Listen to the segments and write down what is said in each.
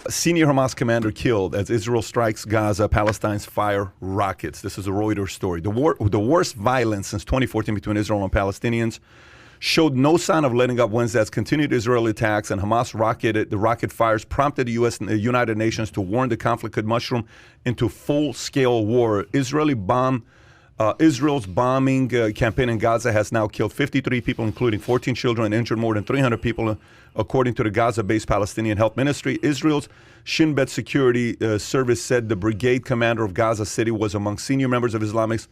Senior Hamas commander killed as Israel strikes Gaza, Palestine's fire rockets. This is a Reuters story. The worst violence since 2014 between Israel and Palestinians showed no sign of letting up Wednesday as continued Israeli attacks and Hamas rocket fires prompted the U.S. and the United Nations to warn the conflict could mushroom into full-scale war. Israel's bombing campaign in Gaza has now killed 53 people, including 14 children, and injured more than 300 people, according to the Gaza-based Palestinian Health Ministry. Israel's Shin Bet Security Service said the brigade commander of Gaza City was among senior members of Islamist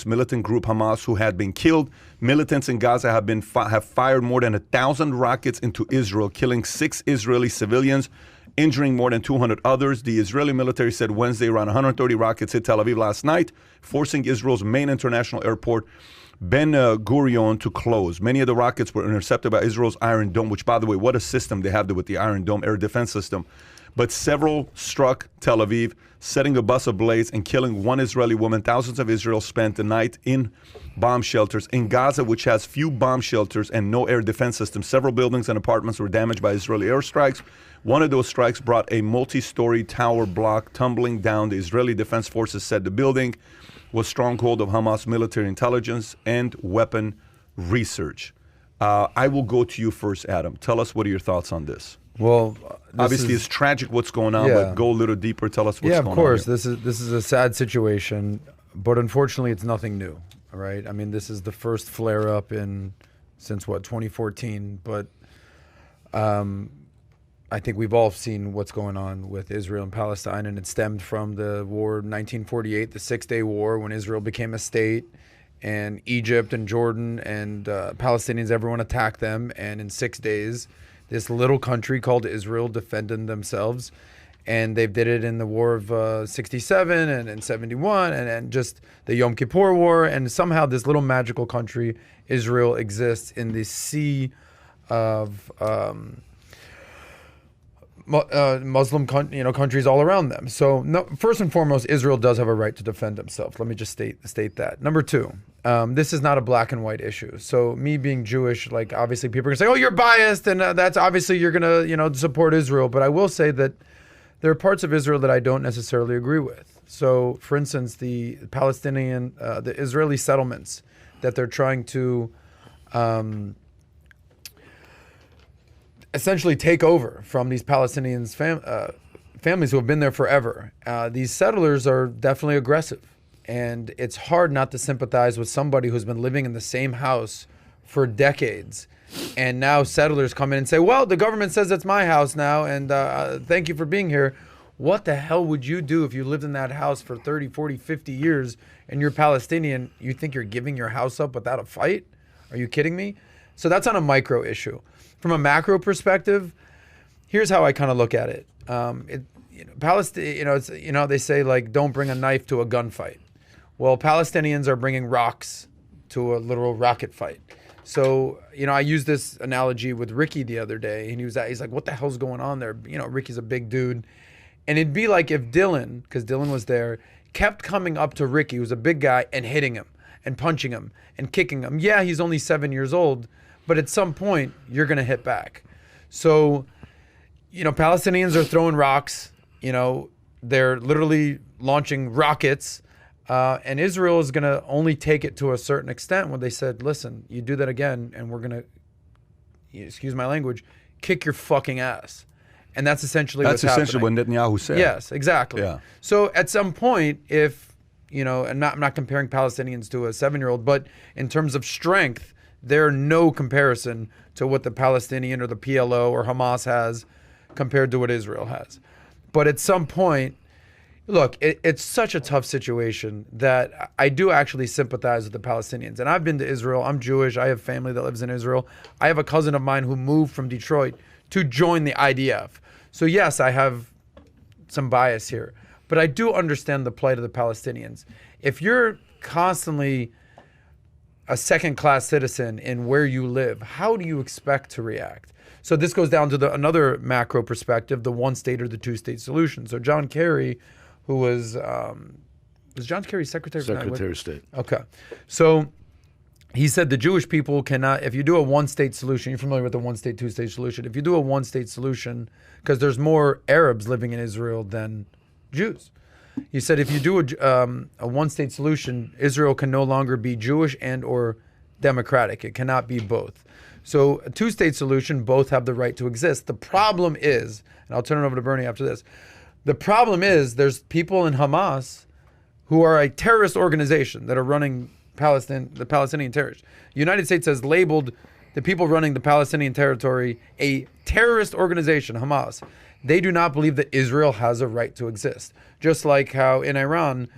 militant group Hamas who had been killed. Militants in Gaza have fired more than 1,000 rockets into Israel, killing 6 Israeli civilians, injuring more than 200 others. The Israeli military said Wednesday around 130 rockets hit Tel Aviv last night, forcing Israel's main international airport, Ben Gurion, to close. Many of the rockets were intercepted by Israel's Iron Dome, which, by the way, what a system they have with the Iron Dome air defense system. But several struck Tel Aviv, setting a bus ablaze and killing one Israeli woman. Thousands of Israelis spent the night in bomb shelters. In Gaza, which has few bomb shelters and no air defense system, several buildings and apartments were damaged by Israeli airstrikes. One of those strikes brought a multi-story tower block tumbling down. The Israeli Defense Forces said the building was stronghold of Hamas military intelligence and weapon research. I will go to you first, Adam. Tell us, what are your thoughts on this? Well, obviously it's tragic what's going on, but go a little deeper. Tell us what's going on. Yeah, of course. Here. This is a sad situation, but unfortunately it's nothing new, right? I mean, this is the first flare-up since 2014, but I think we've all seen what's going on with Israel and Palestine, and it stemmed from the war in 1948, the Six-Day War, when Israel became a state, and Egypt and Jordan and Palestinians, everyone attacked them, and in 6 days, this little country called Israel defended themselves, and they did it in the war of 67 and in 71 and just the Yom Kippur War, and somehow this little magical country, Israel, exists in this sea of Muslim countries all around them. So first and foremost, Israel does have a right to defend itself. Let me just state that. Number two, this is not a black and white issue. So me being Jewish, like obviously people are gonna say, oh, you're biased, and that's obviously you're gonna support Israel. But I will say that there are parts of Israel that I don't necessarily agree with. So for instance, the Palestinian, the Israeli settlements that they're trying to essentially take over from these Palestinians families who have been there forever. These settlers are definitely aggressive, and it's hard not to sympathize with somebody who's been living in the same house for decades, and now settlers come in and say, well, the government says it's my house now, and thank you for being here. What the hell would you do if you lived in that house for 30, 40, 50 years and you're Palestinian? You think you're giving your house up without a fight? Are you kidding me? So that's on a micro issue. From a macro perspective, here's how I kind of look at it. Palestine, they say like, don't bring a knife to a gunfight. Well, Palestinians are bringing rocks to a literal rocket fight. So, I used this analogy with Ricky the other day, and he's like, what the hell's going on there? Ricky's a big dude. And it'd be like if Dylan, because Dylan was there, kept coming up to Ricky, who's a big guy, and hitting him and punching him and kicking him. Yeah, he's only 7 years old, but at some point, you're going to hit back. So, Palestinians are throwing rocks. They're literally launching rockets. And Israel is going to only take it to a certain extent when they said, listen, you do that again, and we're going to, excuse my language, kick your fucking ass. And that's essentially what's happening. That's essentially what Netanyahu said. Yes, exactly. Yeah. So at some point, if, and I'm not comparing Palestinians to a 7-year-old, but in terms of strength, they're no comparison to what the Palestinian or the PLO or Hamas has compared to what Israel has. But at some point, look, it's such a tough situation that I do actually sympathize with the Palestinians. And I've been to Israel. I'm Jewish. I have family that lives in Israel. I have a cousin of mine who moved from Detroit to join the IDF. So yes, I have some bias here. But I do understand the plight of the Palestinians. If you're constantly a second-class citizen in where you live, how do you expect to react? So this goes down to another macro perspective, the one-state or the two-state solution. So John Kerry, who was John Kerry Secretary of State? Okay. So he said the Jewish people cannot, if you do a one-state solution, you're familiar with the one-state, two-state solution. If you do a one-state solution, because there's more Arabs living in Israel than Jews. He said if you do a one-state solution, Israel can no longer be Jewish and or democratic. It cannot be both. So a two-state solution, both have the right to exist. The problem is, and I'll turn it over to Bernie after this, the problem is there's people in Hamas who are a terrorist organization that are running the Palestinian terrorists. The United States has labeled the people running the Palestinian territory a terrorist organization, Hamas. They do not believe that Israel has a right to exist. Just like how in Iran,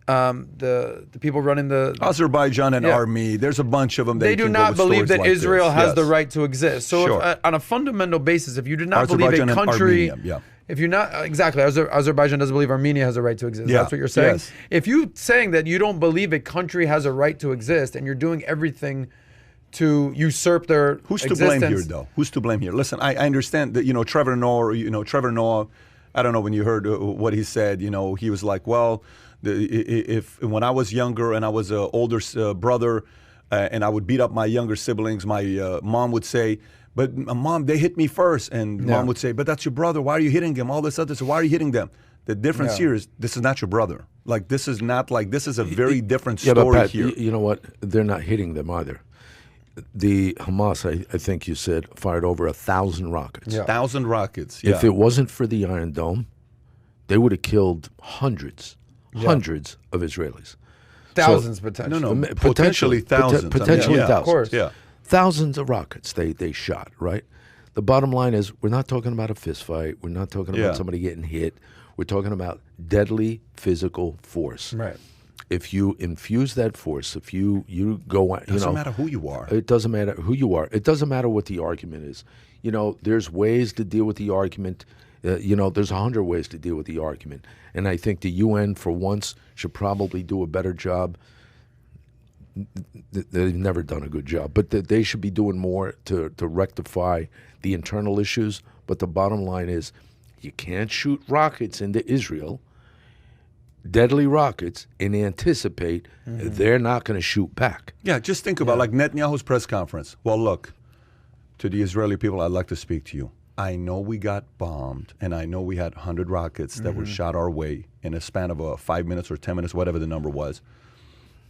the people running the Azerbaijan and Army, there's a bunch of them. They do not believe that like Israel has the right to exist. So Sure. if, on a fundamental basis, if you do not believe Azerbaijan a and country, Armenia, if you're not exactly, Azerbaijan doesn't believe Armenia has a right to exist. Yeah. That's what you're saying. Yes. If you saying that you don't believe a country has a right to exist, and you're doing everything to usurp their Who's existence, to blame here, though? Who's to blame here? Listen, I understand that, Trevor Noah, I don't know when you heard what he said, he was like, well, if when I was younger and I was an older brother and I would beat up my younger siblings, my mom would say, but Mom, they hit me first. And Mom would say, but that's your brother. Why are you hitting him? All this other stuff. Why are you hitting them? The difference here is this is not your brother. Like, this is a very different story but Pat, here. You know what? They're not hitting them either. The Hamas, I think you said, fired over 1,000 rockets. 1,000 rockets. If it wasn't for the Iron Dome, they would have killed hundreds of Israelis. thousands potentially. No, potentially thousands. Potentially thousands. Of course. Yeah. Thousands of rockets they shot, right? The bottom line is we're not talking about a fist fight. We're not talking about somebody getting hit. We're talking about deadly physical force. Right. If you infuse that force, if you go, It doesn't matter who you are. It doesn't matter who you are. It doesn't matter what the argument is. There's ways to deal with the argument. There's 100 ways to deal with the argument. And I think the UN, for once, should probably do a better job. They've never done a good job, but they should be doing more to rectify the internal issues. But the bottom line is you can't shoot rockets into Israel, deadly rockets, and anticipate they're not going to shoot back. Yeah, just think about like Netanyahu's press conference. Well, look, to the Israeli people, I'd like to speak to you. I know we got bombed, and I know we had 100 rockets that were shot our way in a span of 5 minutes or 10 minutes, whatever the number was.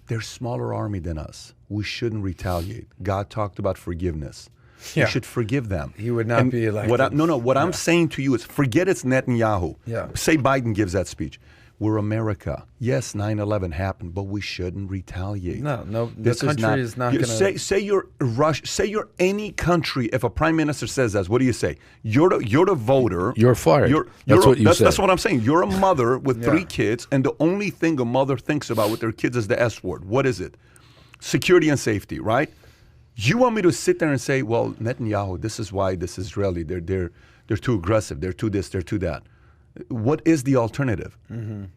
They're a smaller army than us. We shouldn't retaliate. God talked about forgiveness. Yeah. We should forgive them. He would not be elected. What I'm saying to you is forget it's Netanyahu. Yeah. Say Biden gives that speech. We're America. Yes, 9/11 happened, but we shouldn't retaliate. No. The country is not going to. Say you're Russia. Say you're any country. If a prime minister says that, what do you say? You're the voter. You're fired. That's what I'm saying. You're a mother with 3 kids, and the only thing a mother thinks about with their kids is the S word. What is it? Security and safety, right? You want me to sit there and say, well, Netanyahu, this is why this Israeli, they're too aggressive, they're too this, they're too that. What is the alternative?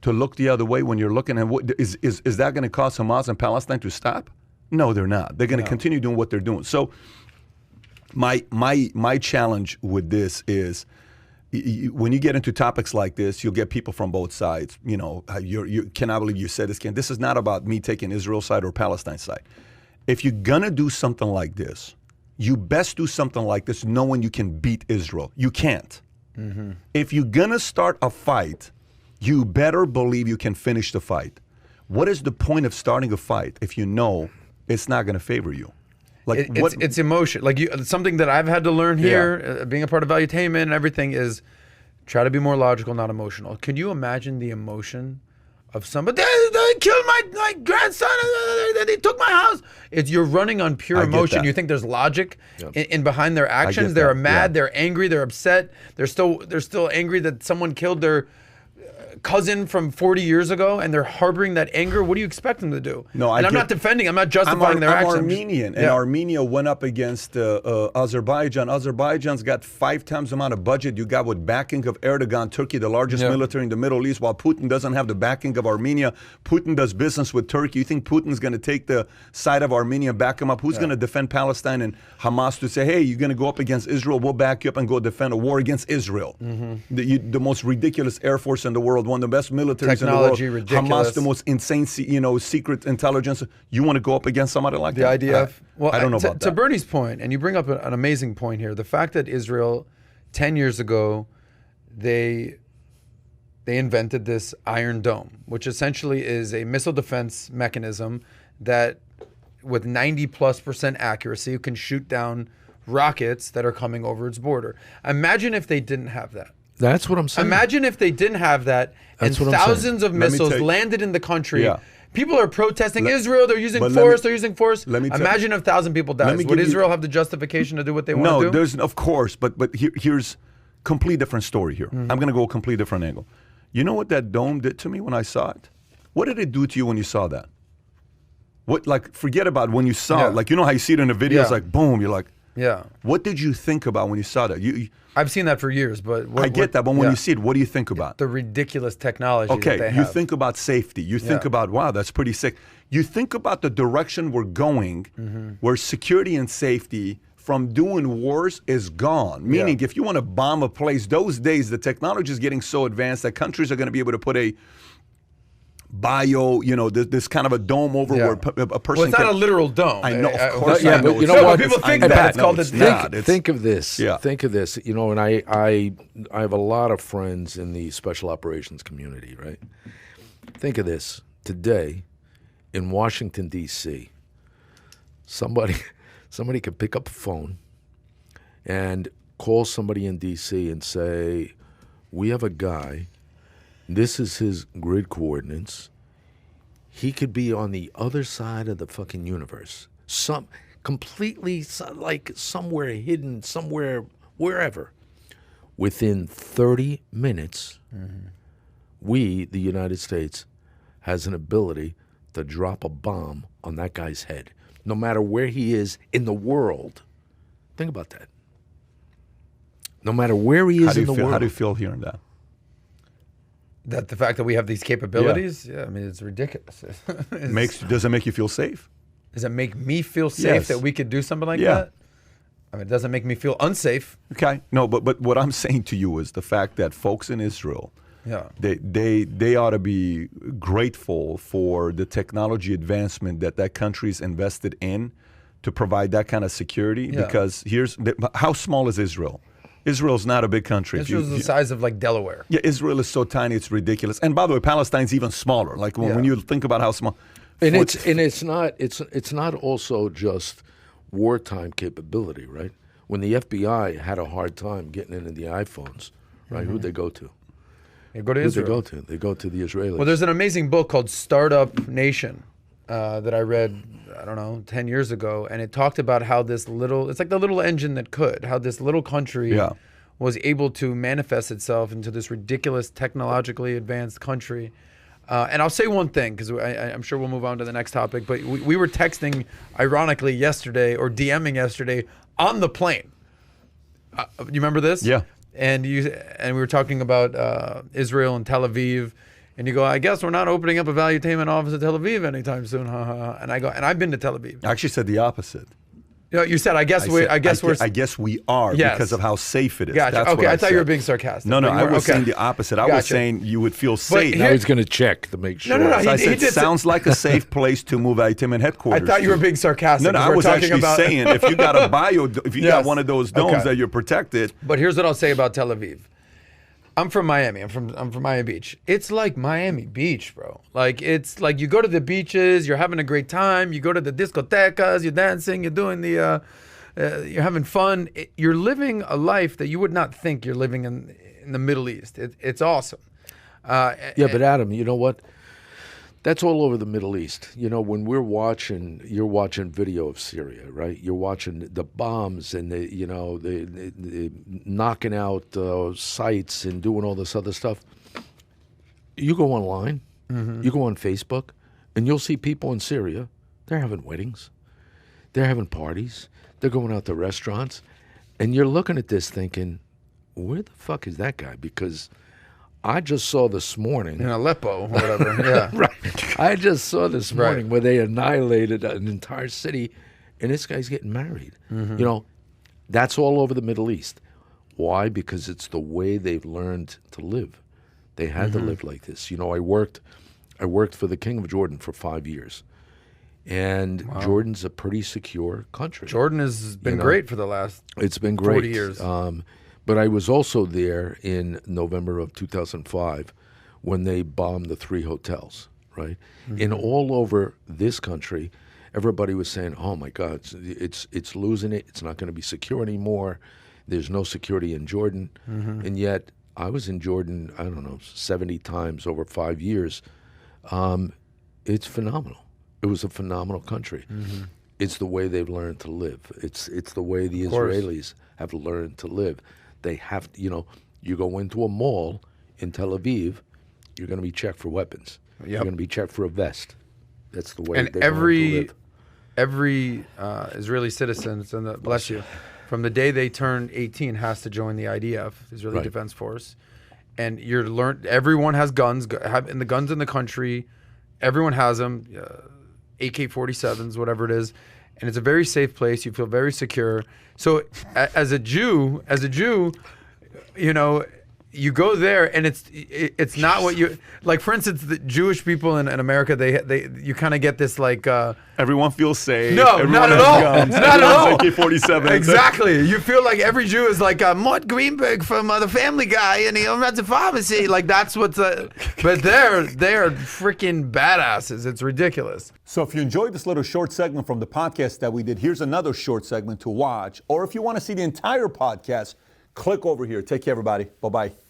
To look the other way when you're looking at what is that going to cause Hamas and Palestine to stop? No, they're not. They're going to continue doing what they're doing. So my challenge with this is when you get into topics like this, you'll get people from both sides. You cannot believe you said this. This is not about me taking Israel's side or Palestine's side. If you're going to do something like this, you best do something like this knowing you can beat Israel. You can't. If you're going to start a fight, you better believe you can finish the fight. What is the point of starting a fight if you know it's not going to favor you? Like it's emotion. Like something that I've had to learn here, being a part of Valuetainment and everything, is try to be more logical, not emotional. Can you imagine the emotion of somebody? They killed my grandson. They took my house. You're running on pure emotion. You think there's logic in behind their actions. They're mad. They're angry. They're upset. They're still angry that someone killed their cousin from 40 years ago, and they're harboring that anger. What do you expect them to do? No, I'm not defending. I'm not justifying their actions. I'm Armenian, and Armenia went up against Azerbaijan. Azerbaijan's got 5 times the amount of budget you got with backing of Erdogan, Turkey, the largest military in the Middle East, while Putin doesn't have the backing of Armenia. Putin does business with Turkey. You think Putin's going to take the side of Armenia and back him up? Who's going to defend Palestine and Hamas to say, hey, you're going to go up against Israel, we'll back you up and go defend a war against Israel? The most ridiculous air force in the world world, one of the best militaries Technology, in the world. ridiculous. Hamas, the most insane, secret intelligence. You want to go up against somebody like that? The IDF. I don't know about to that. Bernie's point, and you bring up an amazing point here. The fact that Israel, 10 years ago, they invented this Iron Dome, which essentially is a missile defense mechanism that, with 90+% accuracy, can shoot down rockets that are coming over its border. Imagine if they didn't have that. That's what I'm saying. Imagine if they didn't have that, That's and what I'm saying. thousands of Let me missiles tell you- landed in the country. Yeah. People are protesting Israel. They're using but let force. me- They're using force. let me tell- Imagine if 1,000 people died. me Would give you- Israel have the justification to do what they want No, to do? there's of course, but here's complete different story here. I'm going to go a complete different angle. You know what that dome did to me when I saw it? What did it do to you when you saw that? What, like, forget about when you saw Yeah. it. Like, you know how you see it in the video, it's Yeah. like boom, you're like, Yeah. what did you think about when you saw that? I've seen that for years, but I get that, but when yeah. you see it, what do you think about? the ridiculous technology that Okay, they you have. think about safety. You think Yeah. about, wow, that's pretty sick. You think about the direction we're going, where security and safety from doing wars is gone. Meaning, if you want to bomb a place, those days, the technology is getting so advanced that countries are going to be able to put a this kind of a dome over where a person Well, it's not can... a literal dome. I know, of course. yeah, I but know you know it's what? not. People I think know that. It's no, called it's the not. Think of this. Yeah. Think of this. You know, and I have a lot of friends in the special operations community, right? Think of this. Today, in Washington, D.C., somebody could pick up a phone and call somebody in D.C. and say, we have a guy, this is his grid coordinates. He could be on the other side of the fucking universe. Like somewhere hidden, somewhere, wherever. Within 30 minutes, we, the United States, has an ability to drop a bomb on that guy's head, no matter where he is in the world. Think about that. No matter where he is in the world. How do you feel hearing that? That the fact that we have these capabilities, I mean, it's ridiculous. Does it make you feel safe? Does it make me feel safe Yes. that we could do something like Yeah. that? I mean, it doesn't make me feel unsafe. Okay. No, but what I'm saying to you is the fact that folks in Israel, Yeah. they ought to be grateful for the technology advancement that country's invested in to provide that kind of security. Yeah. Because how small is Israel? Israel's not a big country. Israel's the size of like Delaware. Yeah, Israel is so tiny, it's ridiculous. And by the way, Palestine's even smaller. Like when you think about how small. And it's not also just wartime capability, right? When the FBI had a hard time getting into the iPhones, right? Who'd they go to? You go to Who'd Israel. they go to? They go to the Israelis. Well, there's an amazing book called Startup Nation that I read, I don't know, 10 years ago. And it talked about how it's like the little engine that could, how this little country was able to manifest itself into this ridiculous technologically advanced country. And I'll say one thing, because I'm sure we'll move on to the next topic, but we were texting, ironically, yesterday, or DMing yesterday, on the plane. You remember this? Yeah. And we were talking about Israel and Tel Aviv, and you go, I guess we're not opening up a Valuetainment office in Tel Aviv anytime soon, And I go, and I've been to Tel Aviv. I actually said the opposite. You know, you said, I guess we are Yes. because of how safe it is. Gotcha. That's Okay, what I thought you were said. being sarcastic. No, but you I weren't. was Okay. saying the opposite. I was Gotcha. saying you would feel safe. Now he's going to check to make sure. No. So I He said, did say- sounds like a safe place to move Valuetainment I headquarters. thought you were to. being sarcastic. No, 'cause I we're was talking actually about saying if you got if you got Yes. one of those domes Okay. that you're protected. But here's what I'll say about Tel Aviv. I'm from Miami. I'm from Miami Beach. It's like Miami Beach, bro. Like it's like you go to the beaches, you're having a great time. You go to the discotecas, you're dancing, you're doing the, you're having fun. You're living a life that you would not think you're living in the Middle East. It's awesome. Yeah, but Adam, you know what? That's all over the Middle East. You know, when you're watching video of Syria, right? You're watching the bombs and the knocking out sites and doing all this other stuff. You go online, you go on Facebook, and you'll see people in Syria. They're having weddings, they're having parties, they're going out to restaurants, and you're looking at this thinking, where the fuck is that guy? Because I just saw this morning. In Aleppo or whatever. Yeah. Right. I just saw this morning where they annihilated an entire city, and this guy's getting married. You know, that's all over the Middle East. Why? Because it's the way they've learned to live. They had to live like this. You know, I worked for the King of Jordan for 5 years. And Jordan's a pretty secure country. Jordan has been great for the last It's been great. 40 years. But I was also there in November of 2005 when they bombed the 3 hotels, right? And all over this country, everybody was saying, oh my God, it's losing it. It's not going to be secure anymore. There's no security in Jordan. And yet I was in Jordan, I don't know, 70 times over 5 years. It's phenomenal. It was a phenomenal country. It's the way they've learned to live. It's the way the Israelis have learned to live. They have, you know, you go into a mall in Tel Aviv, you're going to be checked for weapons. You're going to be checked for a vest. That's the way they've learned to live. Every Israeli citizen, bless you, from the day they turn 18 has to join the IDF, Israeli Defense Force. And everyone has guns, and the guns in the country, everyone has them, AK-47s, whatever it is. And it's a very safe place. You feel very secure. So as a Jew, you know, you go there and it's not what you like. For instance, the Jewish people in America, you kind of get this like everyone feels safe. No, everyone not at has all. guns, Not at all. AK-47. Exactly. You feel like every Jew is like Mort Greenberg from The Family Guy, and he owns a pharmacy. Like that's what's. But they're freaking badasses. It's ridiculous. So if you enjoyed this little short segment from the podcast that we did, here's another short segment to watch. Or if you want to see the entire podcast, click over here. Take care, everybody. Bye-bye.